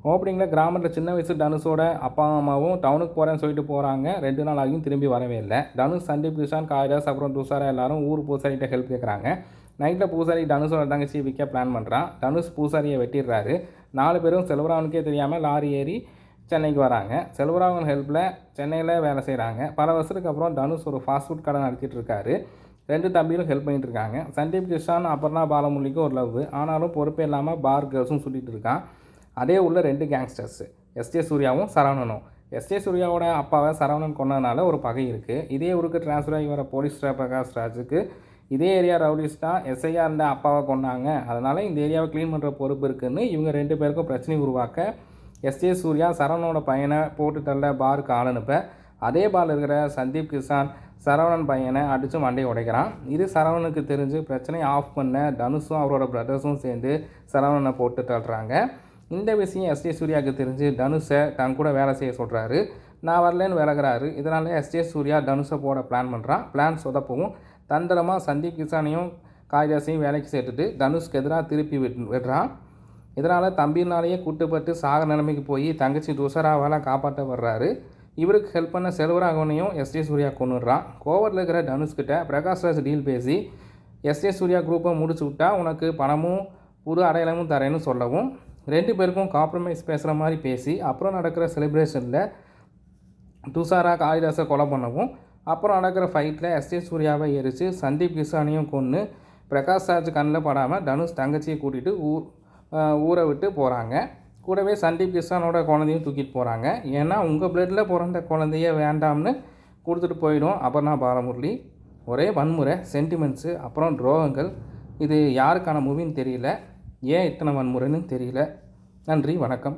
ஓப்பனிங்கில் கிராமத்தில் சின்ன வயசு தனுஷோட அப்பா அம்மாவும் டவுனுக்கு போகிறேன்னு சொல்லிட்டு போகிறாங்க. 2 நாள் ஆகியும் திரும்பி வரவே இல்லை. தனுஷ், சந்தீப் கிஷான், காளிதாஸ் அப்புறம் துஷாரா எல்லாரும் ஊர் பூசாரிகிட்ட ஹெல்ப் கேட்குறாங்க. நைட்டில் பூசாரி தனுஷோட தங்கச்சி விற்க பிளான் பண்ணுறான். தனுஷ் பூசாரியை வெட்டிடுறாரு. 4 பேரும் செல்வராகவனுக்கே தெரியாமல் லாரி ஏறி சென்னைக்கு வராங்க. செல்வராகவன் ஹெல்ப்பில் சென்னையில் வேலை செய்கிறாங்க. பல வருஷத்துக்கு அப்புறம் தனுஷ் ஒரு ஃபாஸ்ட் ஃபுட் கடை நடத்திட்டு இருக்காரு. 2 தம்பியும் ஹெல்ப் பண்ணிட்டு இருக்காங்க. சந்தீப் கிஷான் அபர்ணா பாலமுரளிக்கும் ஒரு லவ். ஆனாலும் பொறுப்பே இல்லாமல் பார் கேர்ள்ஸும் சுட்டிகிட்டு இருக்கான். அதே உள்ள 2 கேங்ஸ்டர்ஸ், எஸ்ஜே சூர்யாவும் சரவணனும். எஸ்ஜே சூர்யாவோட அப்பாவை சரவணன் கொண்டதுனால ஒரு பகை இருக்குது. இதே ஊருக்கு டிரான்ஸ்ஃபர் ஆகி வர போலீஸ் பிரகாஷ் ராஜுக்கு இதே ஏரியா ரவுடிஸ் தான் எஸ்ஐயா இருந்த அப்பாவை கொண்டாங்க. அதனால் இந்த ஏரியாவை க்ளீன் பண்ணுற பொறுப்பு இருக்குதுன்னு இவங்க 2 பேருக்கும் பிரச்சனை உருவாக்க எஸ்ஜே சூர்யா சரவணனோட பையனை போட்டு தள்ள பாருக்கு ஆள் அனுப்ப, அதே பால் இருக்கிற சந்தீப் கிஷான் சரவணன் பையனை அடித்து மண்டையை உடைக்கிறான். இது சரவணனுக்கு தெரிஞ்சு பிரச்சனையை ஆஃப் பண்ண தனுஷும் அவரோட பிரதர்ஸும் சேர்ந்து சரவணனை போட்டு தள்ளுறாங்க. இந்த விஷயம் எஸ்ஜே சூர்யாவுக்கு தெரிஞ்சு தனுஷை தன் கூட வேலை செய்ய சொல்கிறாரு. நான் வரலன்னு விலகிறாரு. இதனால் எஸ்ஜே சூர்யா தனுஷை போட பிளான் பண்ணுறான். பிளான் சொதப்பவும் தந்திரமாக சந்தீப் கிஷானையும் காளிதாஸையும் வேலைக்கு சேர்த்துட்டு தனுஷ்க்கு எதிராக திருப்பி விடுறான். இதனால் தம்பினாலேயே கூட்டுப்பட்டு சாக நிலைமைக்கு போய் தங்கச்சி துஷாராவால் காப்பாற்ற வர்றாரு. இவருக்கு ஹெல்ப் பண்ண செல்வராகவனையும் எஸ்ஜே சூர்யா கொண்டுடுறான். கோவத்தில் இருக்கிற தனுஷ்கிட்ட பிரகாஷ் ராஜ் டீல் பேசி எஸ்ஜே சூர்யா குரூப்பை முடிச்சு விட்டா உனக்கு பணமும் புது அடையாளமும் தரேன்னு சொல்லவும் 2 பேருக்கும் காம்ப்ரமைஸ் பேசுகிற மாதிரி பேசி அப்புறம் நடக்கிற செலிப்ரேஷனில் துஷாரா காளிதாஸை கொலை பண்ணவும், அப்புறம் நடக்கிற ஃபைட்டில் எஸ்ஜே சூர்யாவை எரித்து சந்தீப் கிஷானையும் கொன்று பிரகாஷ் ராஜ் கண்ணில் படாமல் தனுஷ் தங்கச்சியை கூட்டிகிட்டு ஊரை விட்டு போகிறாங்க. கூடவே சந்தீப் கிஷானோட குழந்தையும் தூக்கிட்டு போகிறாங்க. ஏன்னா உங்கள் பிளட்டில் பிறந்த குழந்தைய வேண்டாம்னு கொடுத்துட்டு போயிடும் அபர்ணா பாலமுரளி. ஒரே வன்முறை, சென்டிமெண்ட்ஸு, அப்புறம் துரோகங்கள். இது யாருக்கான மூவின்னு தெரியல. ஏன் இத்தனை வன்முறைன்னு தெரியல. நன்றி, வணக்கம்.